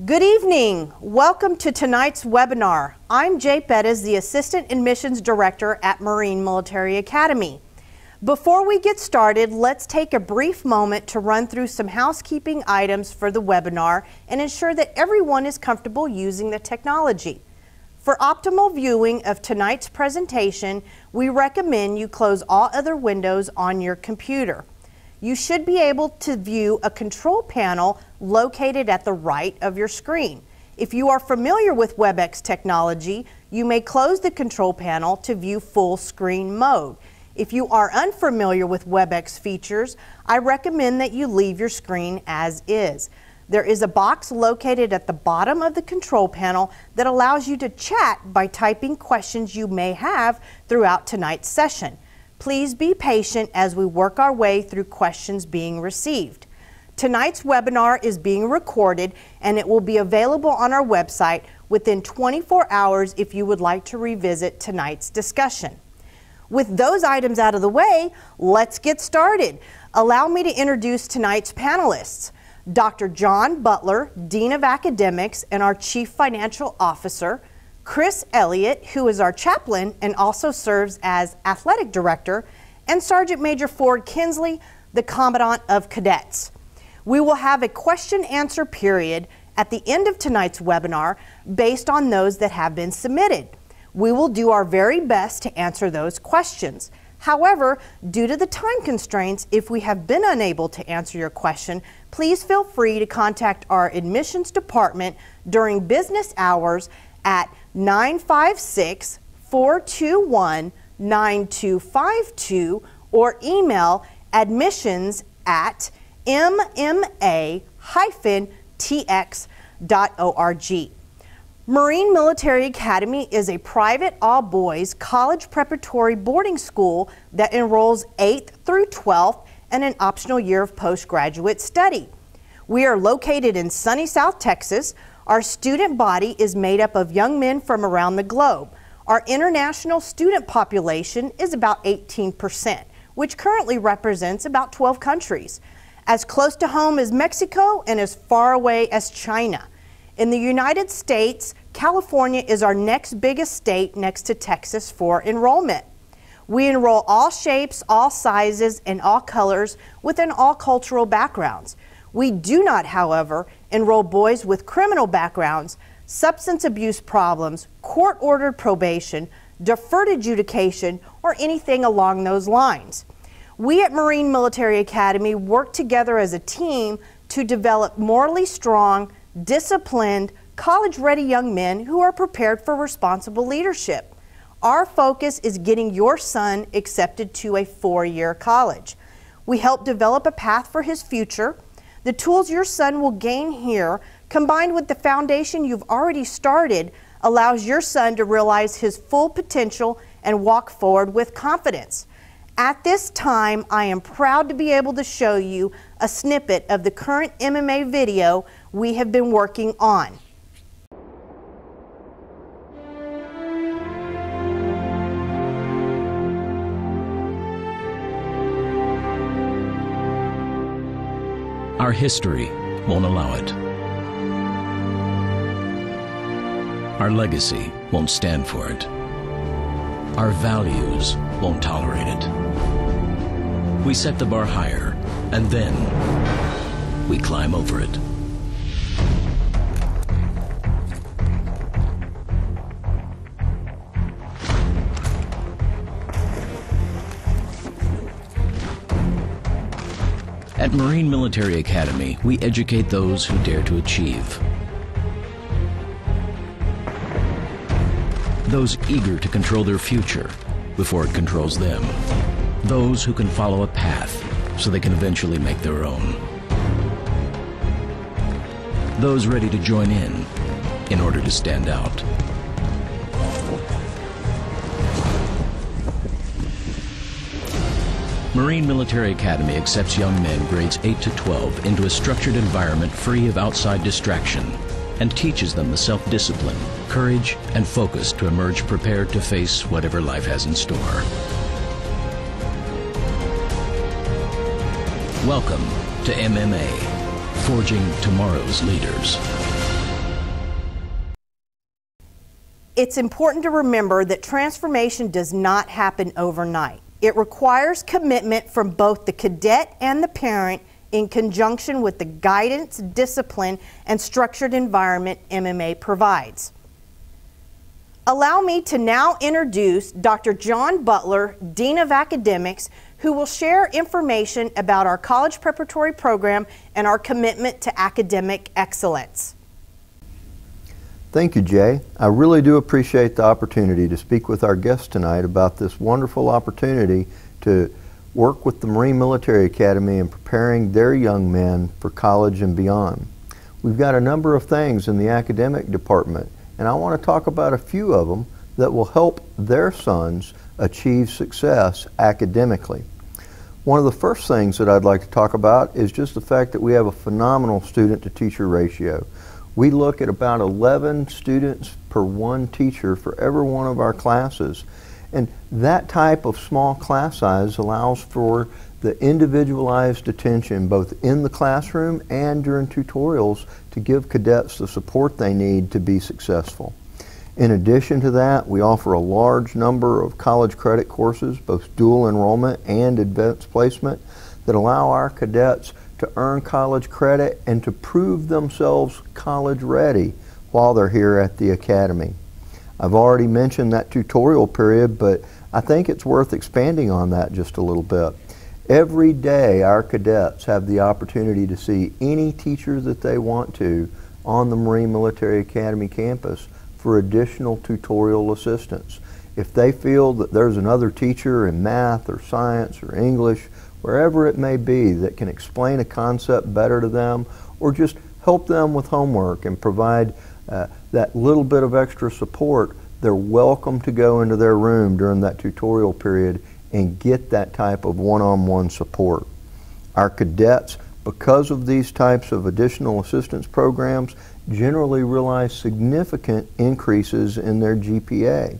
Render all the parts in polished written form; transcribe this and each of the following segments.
Good evening. Welcome to tonight's webinar. I'm Jay Bettis, the Assistant Admissions Director at Marine Military Academy. Before we get started, let's take a brief moment to run through some housekeeping items for the webinar and ensure that everyone is comfortable using the technology. For optimal viewing of tonight's presentation, we recommend you close all other windows on your computer. You should be able to view a control panel located at the right of your screen. If you are familiar with WebEx technology, you may close the control panel to view full screen mode. If you are unfamiliar with WebEx features, I recommend that you leave your screen as is. There is a box located at the bottom of the control panel that allows you to chat by typing questions you may have throughout tonight's session. Please be patient as we work our way through questions being received. Tonight's webinar is being recorded and it will be available on our website within 24 hours if you would like to revisit tonight's discussion. With those items out of the way, let's get started. Allow me to introduce tonight's panelists. Dr. John Butler, Dean of Academics and our Chief Financial Officer, Chris Elliott, who is our chaplain and also serves as Athletic Director, and Sergeant Major Ford Kinsley, the Commandant of Cadets. We will have a question-answer period at the end of tonight's webinar based on those that have been submitted. We will do our very best to answer those questions. However, due to the time constraints, if we have been unable to answer your question, please feel free to contact our admissions department during business hours at 956-421-9252 or email admissions@mma-tx.org. Marine Military Academy is a private all-boys college preparatory boarding school that enrolls 8th through 12th and an optional year of postgraduate study. We are located in sunny South Texas. Our student body is made up of young men from around the globe. Our international student population is about 18%, which currently represents about 12 countries. As close to home as Mexico and as far away as China. In the United States, California is our next biggest state next to Texas for enrollment. We enroll all shapes, all sizes, and all colors within all cultural backgrounds. We do not, however, enroll boys with criminal backgrounds, substance abuse problems, court-ordered probation, deferred adjudication, or anything along those lines. We at Marine Military Academy work together as a team to develop morally strong, disciplined, college-ready young men who are prepared for responsible leadership. Our focus is getting your son accepted to a four-year college. We help develop a path for his future. The tools your son will gain here, combined with the foundation you've already started, allows your son to realize his full potential and walk forward with confidence. At this time, I am proud to be able to show you a snippet of the current MMA video we have been working on. Our history won't allow it. Our legacy won't stand for it. Our values won't tolerate it. We set the bar higher, and then we climb over it. At Marine Military Academy, we educate those who dare to achieve. Those eager to control their future before it controls them. Those who can follow a path so they can eventually make their own. Those ready to join in order to stand out. Marine Military Academy accepts young men grades 8 to 12 into a structured environment free of outside distraction and teaches them the self-discipline, courage, and focus to emerge prepared to face whatever life has in store. Welcome to MMA, Forging Tomorrow's Leaders. It's important to remember that transformation does not happen overnight. It requires commitment from both the cadet and the parent in conjunction with the guidance, discipline, and structured environment MMA provides. Allow me to now introduce Dr. John Butler, Dean of Academics, who will share information about our college preparatory program and our commitment to academic excellence. Thank you, Jay. I really do appreciate the opportunity to speak with our guests tonight about this wonderful opportunity to work with the Marine Military Academy in preparing their young men for college and beyond. We've got a number of things in the academic department, and I want to talk about a few of them that will help their sons achieve success academically. One of the first things that I'd like to talk about is just the fact that we have a phenomenal student-to-teacher ratio. We look at about 11 students per one teacher for every one of our classes. And that type of small class size allows for the individualized attention both in the classroom and during tutorials to give cadets the support they need to be successful. In addition to that, we offer a large number of college credit courses, both dual enrollment and advanced placement, that allow our cadets to earn college credit and to prove themselves college ready while they're here at the Academy. I've already mentioned that tutorial period, but I think it's worth expanding on that just a little bit. Every day our cadets have the opportunity to see any teacher that they want to on the Marine Military Academy campus for additional tutorial assistance. If they feel that there's another teacher in math or science or English, wherever it may be, that can explain a concept better to them or just help them with homework and provide that little bit of extra support, they're welcome to go into their room during that tutorial period and get that type of one-on-one support. Our cadets, because of these types of additional assistance programs, generally realize significant increases in their GPA.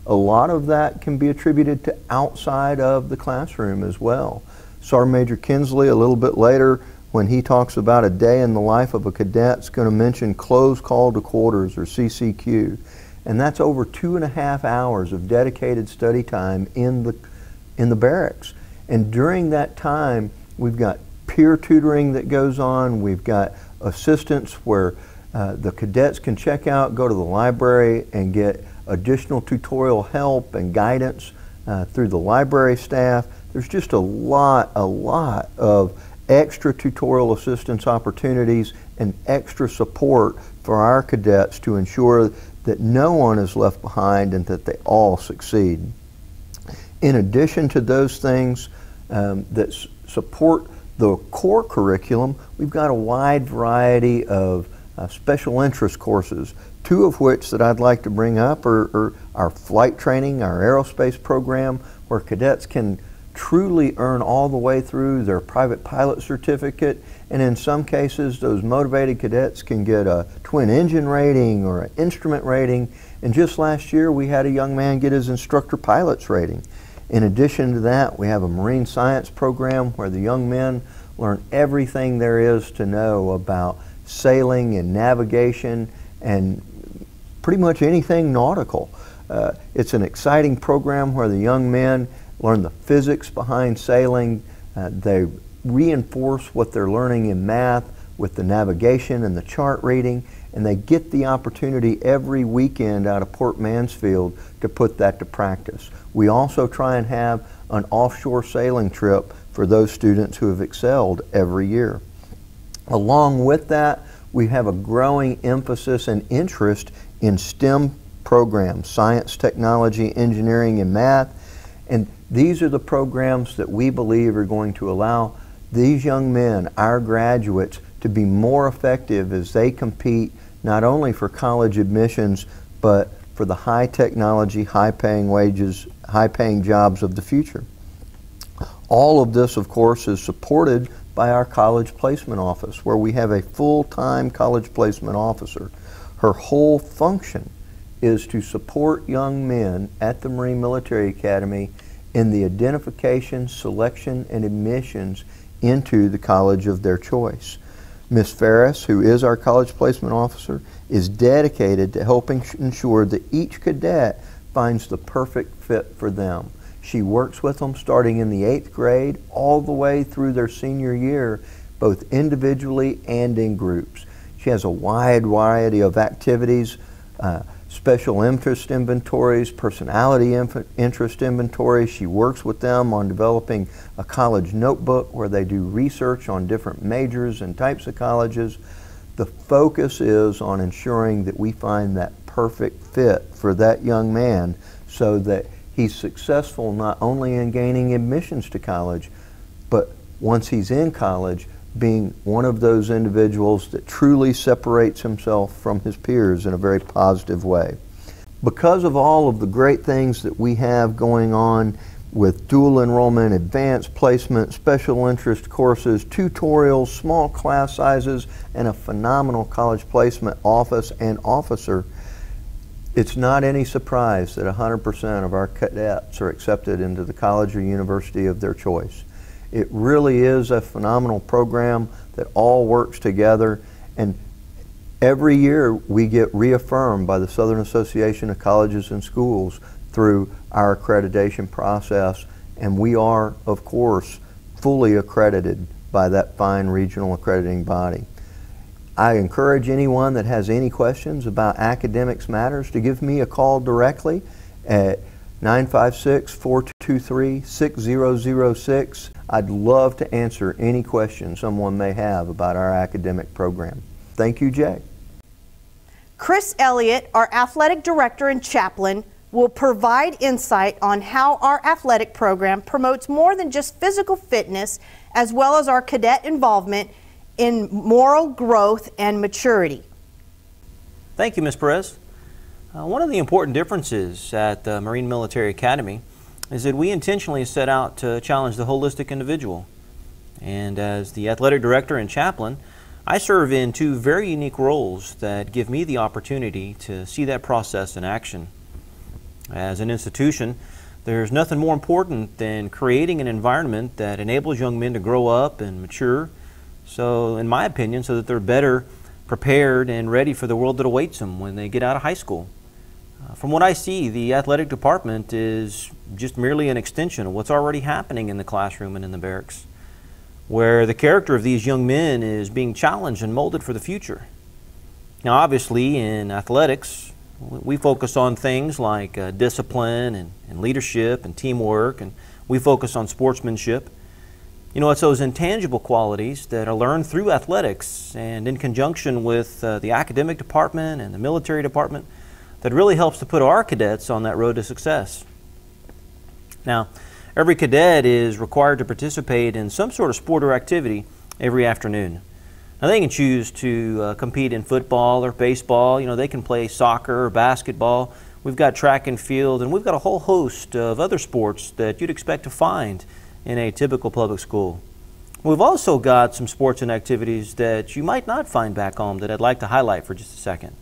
A lot of that can be attributed to outside of the classroom as well. Sergeant Major Kinsley, a little bit later, when he talks about a day in the life of a cadet, is going to mention close call to quarters, or CCQ. And that's over 2.5 hours of dedicated study time in the barracks. And during that time, we've got peer tutoring that goes on. We've got assistance where the cadets can check out, go to the library, and get additional tutorial help and guidance through the library staff. There's just a lot of extra tutorial assistance opportunities and extra support for our cadets to ensure that no one is left behind and that they all succeed. In addition to those things that support the core curriculum, we've got a wide variety of special interest courses, two of which that I'd like to bring up are our flight training, our aerospace program, where cadets can truly earn all the way through their private pilot certificate, and in some cases those motivated cadets can get a twin engine rating or an instrument rating, and just last year we had a young man get his instructor pilot's rating. In addition to that, we have a marine science program where the young men learn everything there is to know about sailing and navigation and pretty much anything nautical. It's an exciting program where the young men learn the physics behind sailing. They reinforce what they're learning in math with the navigation and the chart reading, and they get the opportunity every weekend out of Port Mansfield to put that to practice. We also try and have an offshore sailing trip for those students who have excelled every year. Along with that, we have a growing emphasis and interest in STEM programs, science, technology, engineering, and math. And these are the programs that we believe are going to allow these young men, our graduates, to be more effective as they compete not only for college admissions, but for the high technology, high paying wages, high paying jobs of the future. All of this, of course, is supported by our college placement office, where we have a full-time college placement officer. Her whole function is to support young men at the Marine Military Academy in the identification, selection, and admissions into the college of their choice. Ms. Ferris, who is our college placement officer, is dedicated to helping ensure that each cadet finds the perfect fit for them. She works with them starting in the 8th grade all the way through their senior year, both individually and in groups. She has a wide variety of activities, special interest inventories, personality interest inventories. She works with them on developing a college notebook where they do research on different majors and types of colleges. The focus is on ensuring that we find that perfect fit for that young man so that he's successful not only in gaining admissions to college, but once he's in college, being one of those individuals that truly separates himself from his peers in a very positive way. Because of all of the great things that we have going on with dual enrollment, advanced placement, special interest courses, tutorials, small class sizes, and a phenomenal college placement office and officer, it's not any surprise that 100% of our cadets are accepted into the college or university of their choice. It really is a phenomenal program that all works together, and every year we get reaffirmed by the Southern Association of Colleges and Schools through our accreditation process, and we are, of course, fully accredited by that fine regional accrediting body. I encourage anyone that has any questions about academics matters to give me a call directly at 956-423-6006. I'd love to answer any questions someone may have about our academic program. Thank you, Jay. Chris Elliott, our athletic director and chaplain, will provide insight on how our athletic program promotes more than just physical fitness, as well as our cadet involvement in moral growth and maturity. Thank you, Ms. Perez. One of the important differences at the Marine Military Academy is that we intentionally set out to challenge the holistic individual. And as the athletic director and chaplain, I serve in two very unique roles that give me the opportunity to see that process in action. As an institution, there's nothing more important than creating an environment that enables young men to grow up and mature, so in my opinion, so that they're better prepared and ready for the world that awaits them when they get out of high school. From what I see, the athletic department is just merely an extension of what's already happening in the classroom and in the barracks, where the character of these young men is being challenged and molded for the future. Now, obviously, in athletics, we focus on things like discipline and leadership and teamwork, and we focus on sportsmanship. You know, it's those intangible qualities that are learned through athletics and in conjunction with the academic department and the military department that really helps to put our cadets on that road to success. Now, every cadet is required to participate in some sort of sport or activity every afternoon. Now, they can choose to compete in football or baseball. You know, they can play soccer or basketball. We've got track and field, and we've got a whole host of other sports that you'd expect to find in a typical public school. We've also got some sports and activities that you might not find back home that I'd like to highlight for just a second.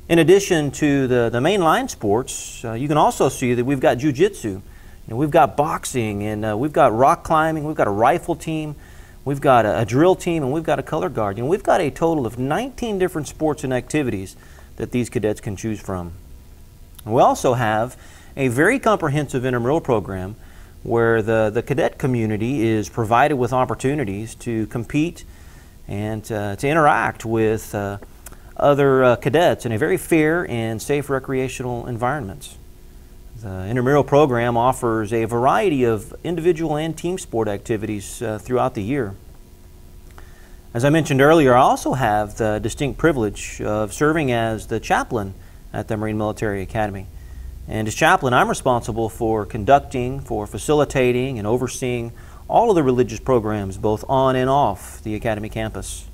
In addition to the mainline sports, you can also see that we've got jiu-jitsu, you know, we've got boxing, and we've got rock climbing, we've got a rifle team, we've got a drill team, and we've got a color guard. You know, we've got a total of 19 different sports and activities that these cadets can choose from. We also have a very comprehensive intramural program where the cadet community is provided with opportunities to compete and to interact with other cadets in a very fair and safe recreational environments. The intramural program offers a variety of individual and team sport activities throughout the year. As I mentioned earlier, I also have the distinct privilege of serving as the chaplain at the Marine Military Academy. And as chaplain, I'm responsible for conducting, for facilitating, and overseeing all of the religious programs both on and off the Academy campus.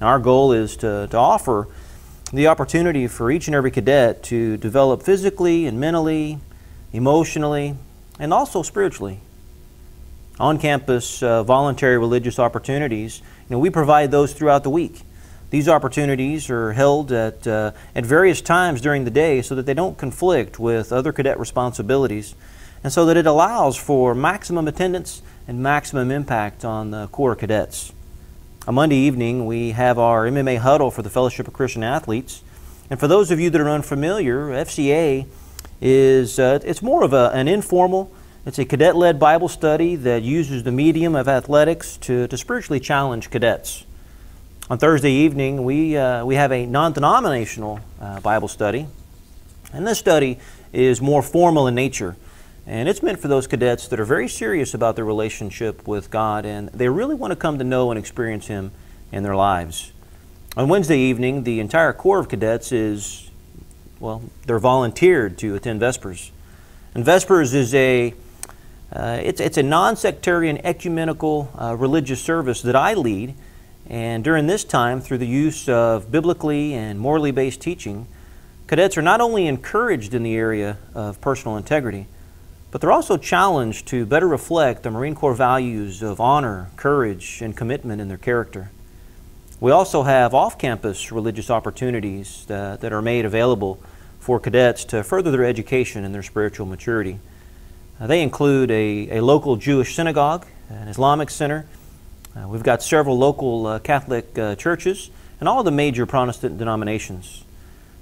Our goal is to offer the opportunity for each and every cadet to develop physically and mentally, emotionally, and also spiritually. On-campus voluntary religious opportunities, you know, we provide those throughout the week. These opportunities are held at various times during the day so that they don't conflict with other cadet responsibilities, and so that it allows for maximum attendance and maximum impact on the Corps cadets. On Monday evening, we have our MMA huddle for the Fellowship of Christian Athletes. And for those of you that are unfamiliar, FCA is it's more of an informal, it's a cadet-led Bible study that uses the medium of athletics to spiritually challenge cadets. On Thursday evening, we have a non-denominational Bible study. And this study is more formal in nature. And it's meant for those cadets that are very serious about their relationship with God and they really want to come to know and experience Him in their lives. On Wednesday evening, the entire Corps of Cadets is, well, they're volunteered to attend Vespers. And Vespers is it's a non-sectarian ecumenical religious service that I lead. And during this time, through the use of biblically and morally based teaching, cadets are not only encouraged in the area of personal integrity, but they're also challenged to better reflect the Marine Corps values of honor, courage, and commitment in their character. We also have off-campus religious opportunities that are made available for cadets to further their education and their spiritual maturity. They include a local Jewish synagogue, an Islamic center. We've got several local Catholic churches and all of the major Protestant denominations.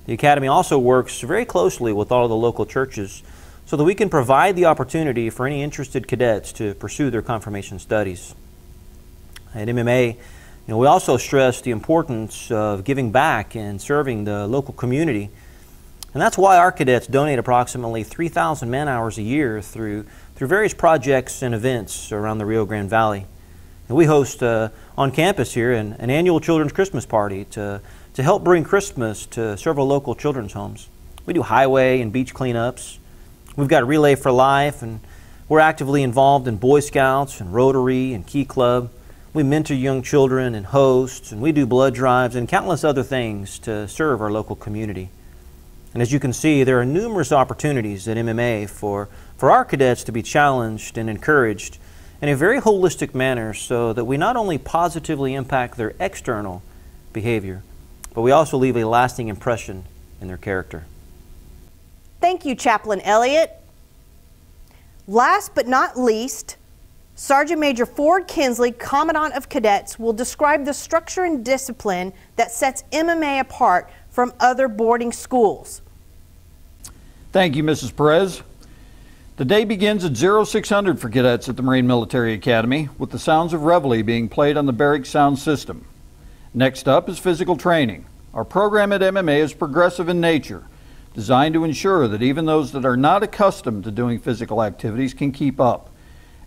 The Academy also works very closely with all of the local churches so that we can provide the opportunity for any interested cadets to pursue their confirmation studies. At MMA, we also stress the importance of giving back and serving the local community. And that's why our cadets donate approximately 3,000 man-hours a year through various projects and events around the Rio Grande Valley. And we host on campus here an annual Children's Christmas Party to help bring Christmas to several local children's homes. We do highway and beach cleanups. We've got Relay for Life, and we're actively involved in Boy Scouts and Rotary and Key Club. We mentor young children and hosts, and we do blood drives and countless other things to serve our local community. And as you can see, there are numerous opportunities at MMA for our cadets to be challenged and encouraged in a very holistic manner so that we not only positively impact their external behavior, but we also leave a lasting impression in their character. Thank you, Chaplain Elliott. Last but not least, Sergeant Major Ford Kinsley, Commandant of Cadets, will describe the structure and discipline that sets MMA apart from other boarding schools. Thank you, Mrs. Perez. The day begins at 0600 for cadets at the Marine Military Academy, with the sounds of reveille being played on the barracks sound system. Next up is physical training. Our program at MMA is progressive in nature, designed to ensure that even those that are not accustomed to doing physical activities can keep up.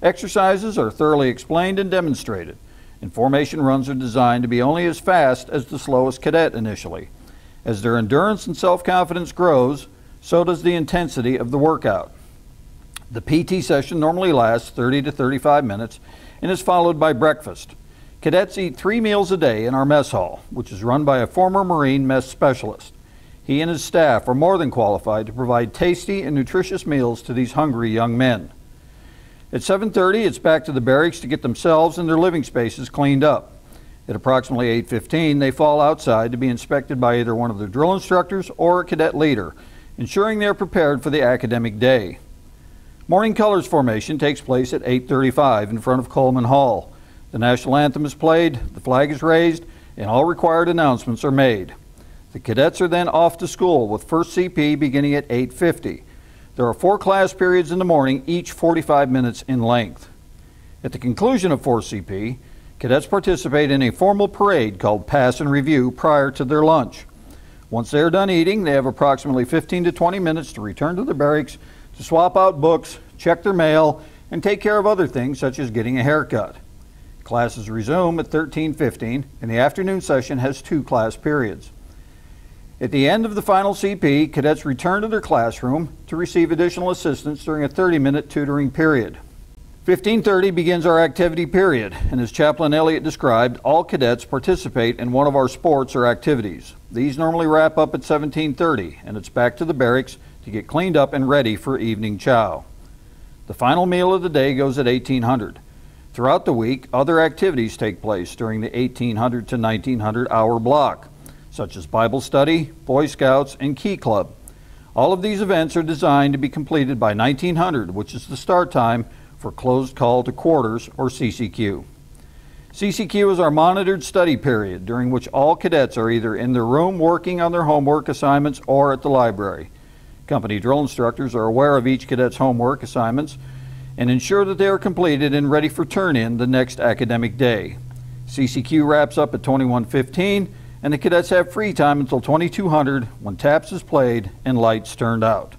Exercises are thoroughly explained and demonstrated, and formation runs are designed to be only as fast as the slowest cadet initially. As their endurance and self-confidence grows, so does the intensity of the workout. The PT session normally lasts 30 to 35 minutes and is followed by breakfast. Cadets eat 3 meals a day in our mess hall, which is run by a former Marine mess specialist. He and his staff are more than qualified to provide tasty and nutritious meals to these hungry young men. At 7:30, it's back to the barracks to get themselves and their living spaces cleaned up. At approximately 8:15, they fall outside to be inspected by either one of their drill instructors or a cadet leader, ensuring they are prepared for the academic day. Morning colors formation takes place at 8:35 in front of Coleman Hall. The national anthem is played, the flag is raised, and all required announcements are made. The cadets are then off to school with first CP beginning at 8:50. There are 4 class periods in the morning, each 45 minutes in length. At the conclusion of 4 CP, cadets participate in a formal parade called Pass and Review prior to their lunch. Once they are done eating, they have approximately 15 to 20 minutes to return to the barracks to swap out books, check their mail, and take care of other things such as getting a haircut. Classes resume at 13:15, and the afternoon session has 2 class periods. At the end of the final CP, cadets return to their classroom to receive additional assistance during a 30-minute tutoring period. 15:30 begins our activity period, and as Chaplain Elliott described, all cadets participate in one of our sports or activities. These normally wrap up at 17:30, and it's back to the barracks to get cleaned up and ready for evening chow. The final meal of the day goes at 1800. Throughout the week, other activities take place during the 1800 to 1900 hour block, such as Bible study, Boy Scouts, and Key Club. All of these events are designed to be completed by 1900, which is the start time for closed call to quarters, or CCQ. CCQ is our monitored study period, during which all cadets are either in their room working on their homework assignments or at the library. Company drill instructors are aware of each cadet's homework assignments and ensure that they are completed and ready for turn-in the next academic day. CCQ wraps up at 21:15, and the cadets have free time until 2200 when taps is played and lights turned out.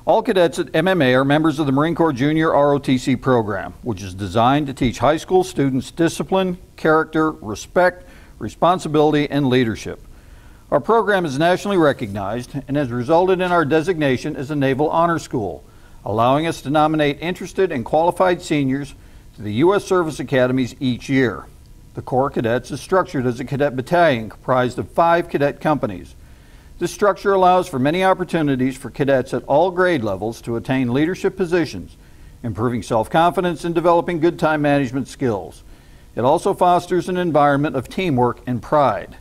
All cadets at MMA are members of the Marine Corps Junior ROTC program, which is designed to teach high school students discipline, character, respect, responsibility, and leadership. Our program is nationally recognized and has resulted in our designation as a Naval Honor School, allowing us to nominate interested and qualified seniors to the U.S. Service Academies each year. The Corps Cadets is structured as a cadet battalion comprised of 5 cadet companies. This structure allows for many opportunities for cadets at all grade levels to attain leadership positions, improving self-confidence and developing good time management skills. It also fosters an environment of teamwork and pride.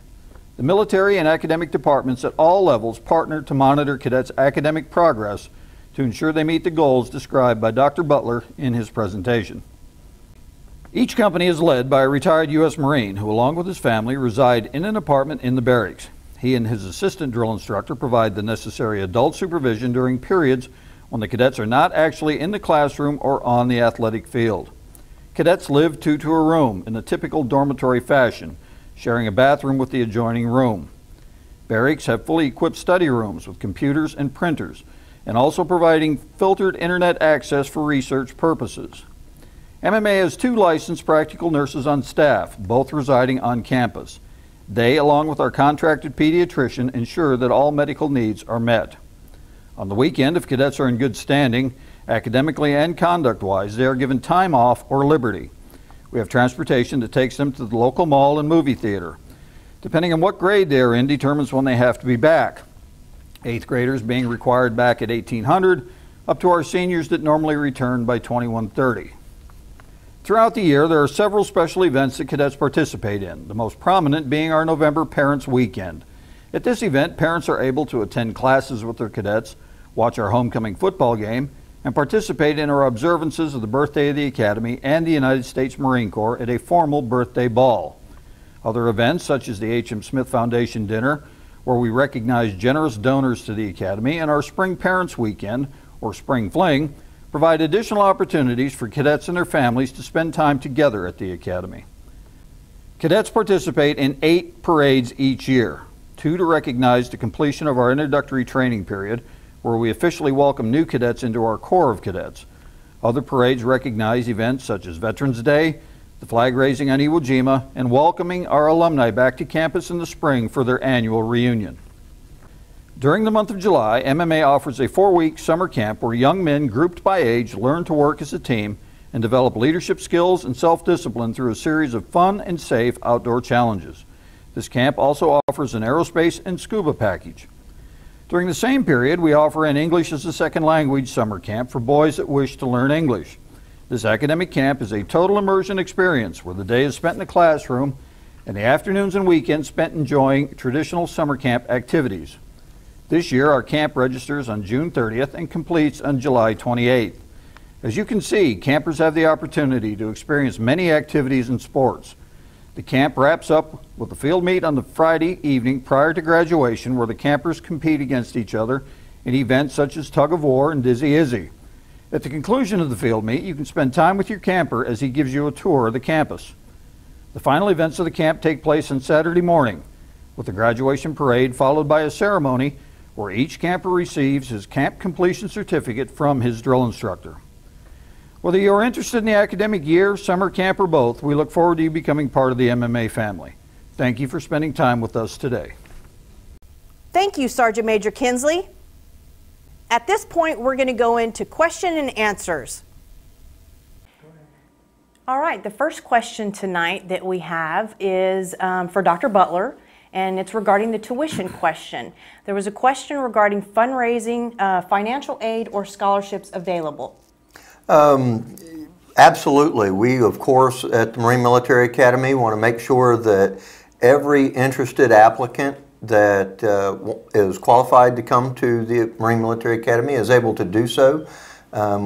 The military and academic departments at all levels partner to monitor cadets' academic progress to ensure they meet the goals described by Dr. Butler in his presentation. Each company is led by a retired U.S. Marine who, along with his family, reside in an apartment in the barracks. He and his assistant drill instructor provide the necessary adult supervision during periods when the cadets are not actually in the classroom or on the athletic field. Cadets live 2 to a room in a typical dormitory fashion, sharing a bathroom with the adjoining room. Barracks have fully equipped study rooms with computers and printers, and also providing filtered internet access for research purposes. MMA has 2 licensed practical nurses on staff, both residing on campus. They, along with our contracted pediatrician, ensure that all medical needs are met. On the weekend, if cadets are in good standing, academically and conduct-wise, they are given time off or liberty. We have transportation that takes them to the local mall and movie theater. Depending on what grade they are in determines when they have to be back. 8th graders being required back at 1800, up to our seniors that normally return by 2130. Throughout the year, there are several special events that cadets participate in, the most prominent being our November Parents Weekend. At this event, parents are able to attend classes with their cadets, watch our homecoming football game, and participate in our observances of the birthday of the Academy and the United States Marine Corps at a formal birthday ball. Other events, such as the H.M. Smith Foundation Dinner, where we recognize generous donors to the Academy, and our Spring Parents Weekend, or Spring Fling, provide additional opportunities for cadets and their families to spend time together at the Academy. Cadets participate in 8 parades each year, 2 to recognize the completion of our introductory training period, where we officially welcome new cadets into our Corps of Cadets. Other parades recognize events such as Veterans Day, the flag raising on Iwo Jima, and welcoming our alumni back to campus in the spring for their annual reunion. During the month of July, MMA offers a 4-week summer camp where young men grouped by age learn to work as a team and develop leadership skills and self-discipline through a series of fun and safe outdoor challenges. This camp also offers an aerospace and scuba package. During the same period, we offer an English as a Second Language summer camp for boys that wish to learn English. This academic camp is a total immersion experience where the day is spent in the classroom and the afternoons and weekends spent enjoying traditional summer camp activities. This year, our camp registers on June 30th and completes on July 28th. As you can see, campers have the opportunity to experience many activities and sports. The camp wraps up with a field meet on the Friday evening prior to graduation, where the campers compete against each other in events such as tug of war and Dizzy Izzy. At the conclusion of the field meet, you can spend time with your camper as he gives you a tour of the campus. The final events of the camp take place on Saturday morning, with the graduation parade followed by a ceremony where each camper receives his camp completion certificate from his drill instructor. Whether you are interested in the academic year, summer camp, or both, we look forward to you becoming part of the MMA family. Thank you for spending time with us today. Thank you, Sergeant Major Kinsley. At this point, we're going to go into question and answers. All right, the first question tonight that we have is for Dr. Butler, and it's regarding the tuition question. There was a question regarding fundraising, financial aid, or scholarships available. Absolutely. We, of course, at the Marine Military Academy want to make sure that every interested applicant that is qualified to come to the Marine Military Academy is able to do so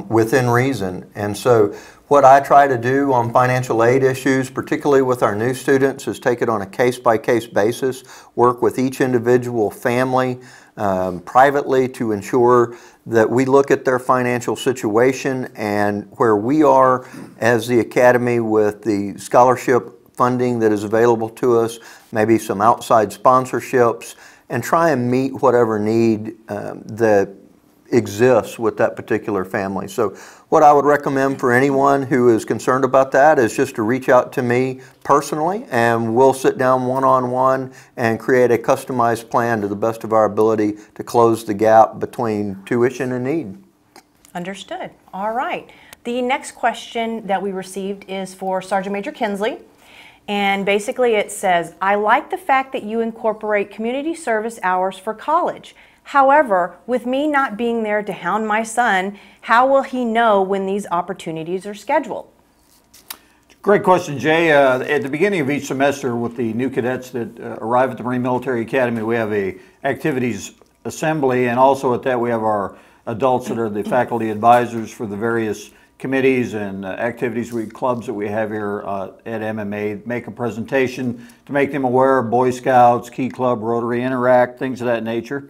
within reason. And so What I try to do on financial aid issues, particularly with our new students, is take it on a case-by-case basis, work with each individual family privately to ensure that we look at their financial situation and where we are as the Academy with the scholarship funding that is available to us, maybe some outside sponsorships, and try and meet whatever need that exists with that particular family. So what I would recommend for anyone who is concerned about that is just to reach out to me personally, and we'll sit down one-on-one and create a customized plan to the best of our ability to close the gap between tuition and need. Understood. All right. The next question that we received is for Sergeant Major Kinsley. And basically it says, I like the fact that you incorporate community service hours for college. However, with me not being there to hound my son, how will he know when these opportunities are scheduled? Great question, Jay. At the beginning of each semester with the new cadets that arrive at the Marine Military Academy, we have a activities assembly, and also at that we have our adults that are the faculty advisors for the various committees and activities clubs that we have here at MMA, make a presentation to make them aware of Boy Scouts, Key Club, Rotary Interact, things of that nature.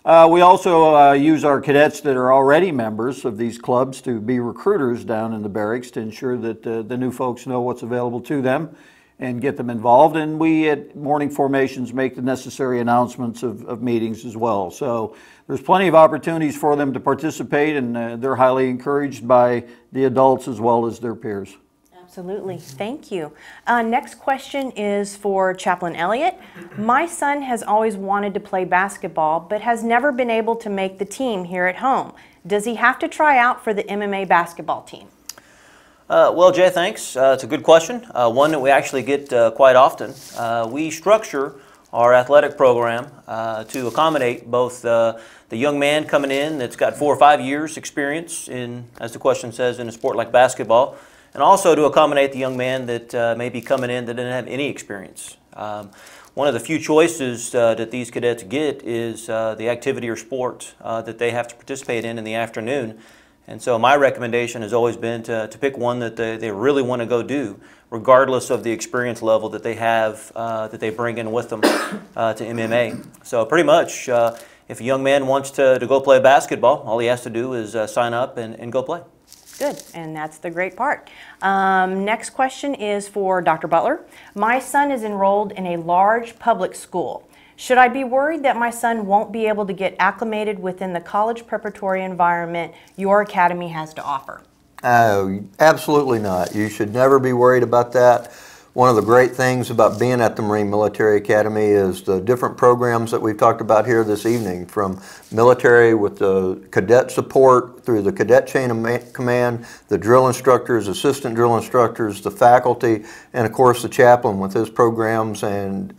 We also use our cadets that are already members of these clubs to be recruiters down in the barracks to ensure that the new folks know what's available to them and get them involved. And we at morning formations make the necessary announcements of meetings as well. So there's plenty of opportunities for them to participate, and they're highly encouraged by the adults as well as their peers. Absolutely. Thank you. Next question is for Chaplain Elliott. My son has always wanted to play basketball, but has never been able to make the team here at home. Does he have to try out for the MMA basketball team? Well, Jay, thanks. It's a good question, one that we actually get quite often. We structure our athletic program to accommodate both the young man coming in that's got 4 or 5 years experience in, as the question says, in a sport like basketball, and also to accommodate the young man that may be coming in that didn't have any experience. One of the few choices that these cadets get is the activity or sport that they have to participate in the afternoon. And so my recommendation has always been to pick one that they really want to go do, regardless of the experience level that they have, that they bring in with them to MMA. So pretty much, if a young man wants to go play basketball, all he has to do is sign up and go play. Good, and that's the great part. Next question is for Dr. Butler. My son is enrolled in a large public school. Should I be worried that my son won't be able to get acclimated within the college preparatory environment your academy has to offer? Absolutely not. You should never be worried about that. One of the great things about being at the Marine Military Academy is the different programs that we've talked about here this evening, from military with the cadet support through the cadet chain of command, the drill instructors, assistant drill instructors, the faculty, and of course the chaplain with his programs and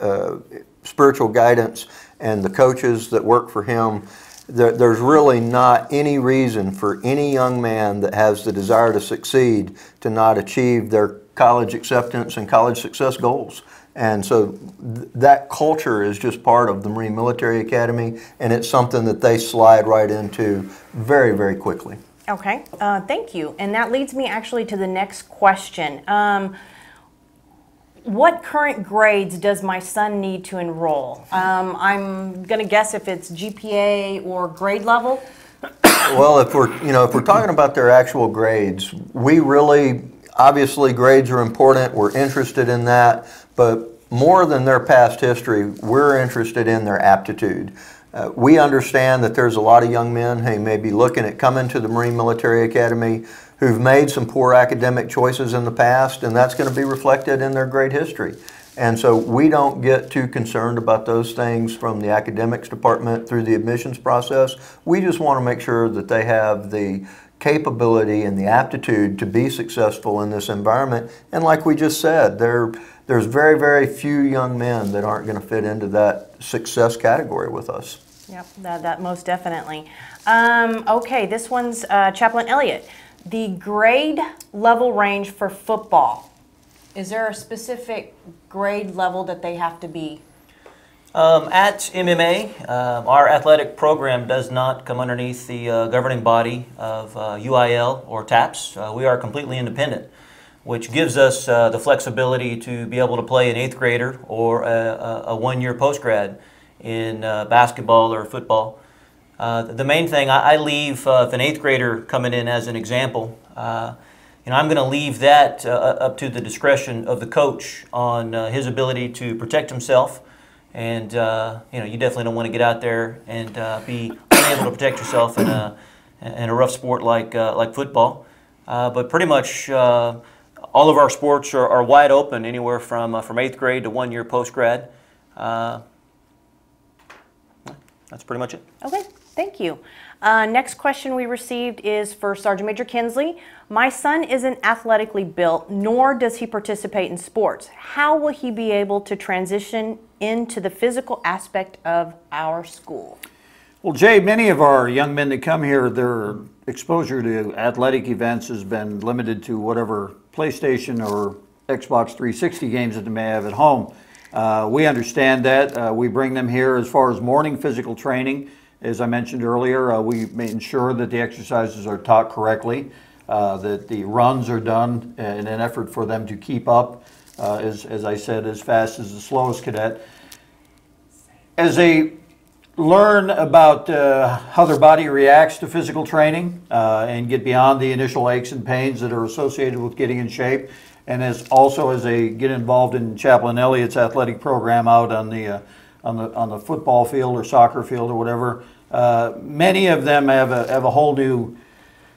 spiritual guidance, and the coaches that work for him. There's really not any reason for any young man that has the desire to succeed to not achieve their college acceptance and college success goals. And so that culture is just part of the Marine Military Academy, and it's something that they slide right into very, very quickly. Okay, thank you. And that leads me actually to the next question. What current grades does my son need to enroll? I'm going to guess if it's GPA or grade level. Well, if we're talking about their actual grades, we really, obviously grades are important. We're interested in that, but more than their past history, we're interested in their aptitude. We understand that there's a lot of young men who may be looking at coming to the Marine Military Academy who've made some poor academic choices in the past, and that's going to be reflected in their grade history. And so we don't get too concerned about those things from the academics department through the admissions process. We just want to make sure that they have the capability and the aptitude to be successful in this environment. And like we just said, there's very, very few young men that aren't going to fit into that success category with us. Yep, that most definitely. Okay, this one's Chaplain Elliott. The grade level range for football, is there a specific grade level that they have to be? At MMA, our athletic program does not come underneath the governing body of UIL or TAPS. We are completely independent, which gives us the flexibility to be able to play an 8th grader or a one-year post-grad in basketball or football. The main thing, I leave, if an 8th grader coming in as an example, I'm going to leave that up to the discretion of the coach on his ability to protect himself. And you definitely don't want to get out there and be unable to protect yourself in a rough sport like football. But pretty much all of our sports are wide open, anywhere from 8th grade to one-year post-grad. That's pretty much it. Okay, thank you. Next question we received is for Sergeant Major Kinsley. My son isn't athletically built, nor does he participate in sports. How will he be able to transition into the physical aspect of our school? Well, Jay, many of our young men that come here, their exposure to athletic events has been limited to whatever PlayStation or Xbox 360 games that they may have at home. We understand that. We bring them here as far as morning physical training. As I mentioned earlier, we ensure that the exercises are taught correctly, that the runs are done in an effort for them to keep up, as I said, as fast as the slowest cadet. As they learn about how their body reacts to physical training and get beyond the initial aches and pains that are associated with getting in shape, and as they get involved in Chaplain Elliott's athletic program out on the football field or soccer field or whatever, many of them have a whole new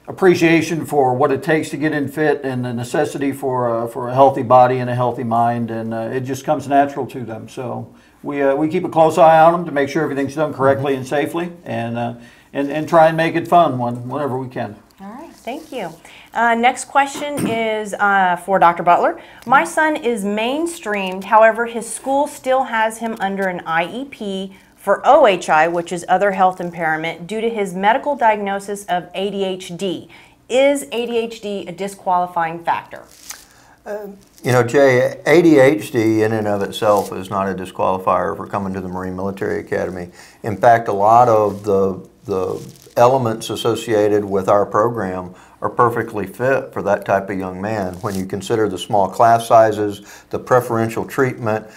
appreciation for what it takes to get in fit and the necessity for a healthy body and a healthy mind, and it just comes natural to them. So we keep a close eye on them to make sure everything's done correctly and safely, and try and make it fun whenever we can. All right, thank you. Next question is for Dr. Butler. My son is mainstreamed, however, his school still has him under an IEP for OHI, which is other health impairment, due to his medical diagnosis of ADHD. Is ADHD a disqualifying factor? Jay, ADHD in and of itself is not a disqualifier for coming to the Marine Military Academy. In fact, a lot of the elements associated with our program are perfectly fit for that type of young man. When you consider the small class sizes, the preferential treatment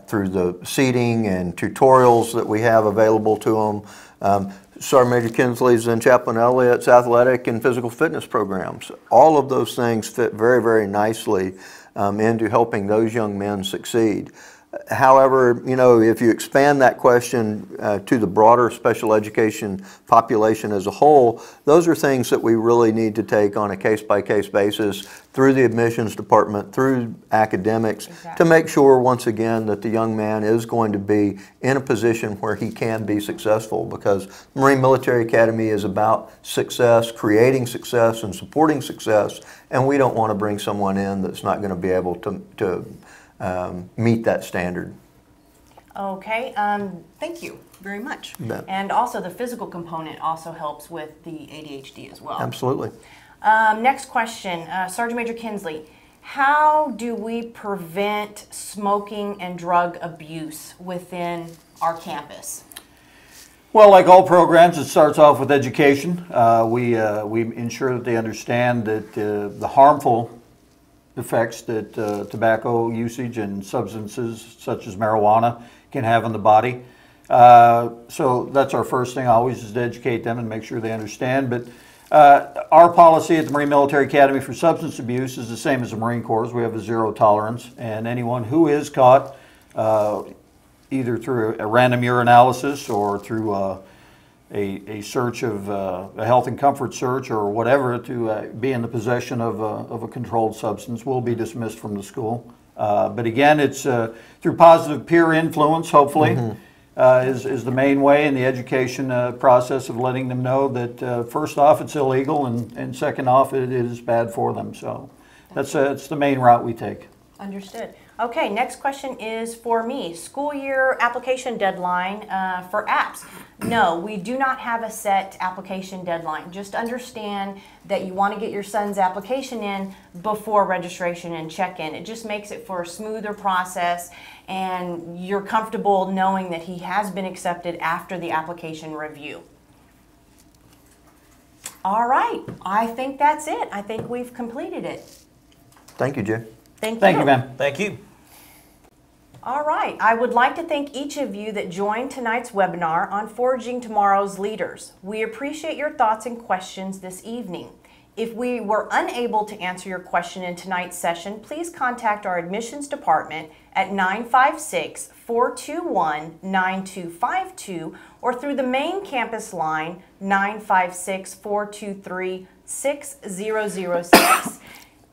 through the seating and tutorials that we have available to them, Sergeant Major Kinsley's and Chaplain Elliott's athletic and physical fitness programs. All of those things fit very, very nicely into helping those young men succeed. However, if you expand that question to the broader special education population as a whole, those are things that we really need to take on a case-by-case basis through the admissions department, through academics, to make sure, once again, that the young man is going to be in a position where he can be successful, because the Marine Military Academy is about success, creating success and supporting success, and we don't want to bring someone in that's not going to be able to meet that standard. Okay, thank you very much. And also the physical component also helps with the ADHD as well. Absolutely. Next question, Sergeant Major Kinsley. How do we prevent smoking and drug abuse within our campus? Well, like all programs, it starts off with education. We ensure that they understand that the harmful effects that tobacco usage and substances such as marijuana can have on the body. So that's our first thing always, is to educate them and make sure they understand. But our policy at the Marine Military Academy for substance abuse is the same as the Marine Corps. We have a zero tolerance, and anyone who is caught either through a random urinalysis or through a search of a health and comfort search or whatever to be in the possession of a controlled substance will be dismissed from the school. But again, it's through positive peer influence, hopefully, is the main way in the education process of letting them know that first off it's illegal, and second off it is bad for them. So that's the main route we take. Understood. Okay, next question is for me. School year application deadline for apps. No, we do not have a set application deadline. Just understand that you want to get your son's application in before registration and check-in. It just makes it for a smoother process, and you're comfortable knowing that he has been accepted after the application review. All right, I think that's it. I think we've completed it. Thank you, Jay. Thank you, ma'am. Thank you. All right, I would like to thank each of you that joined tonight's webinar on Forging Tomorrow's Leaders. We appreciate your thoughts and questions this evening. If we were unable to answer your question in tonight's session, please contact our admissions department at 956-421-9252 or through the main campus line 956-423-6006.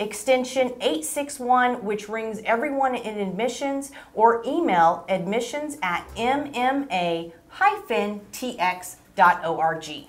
Extension 861, which rings everyone in admissions, or email admissions@mma-tx.org.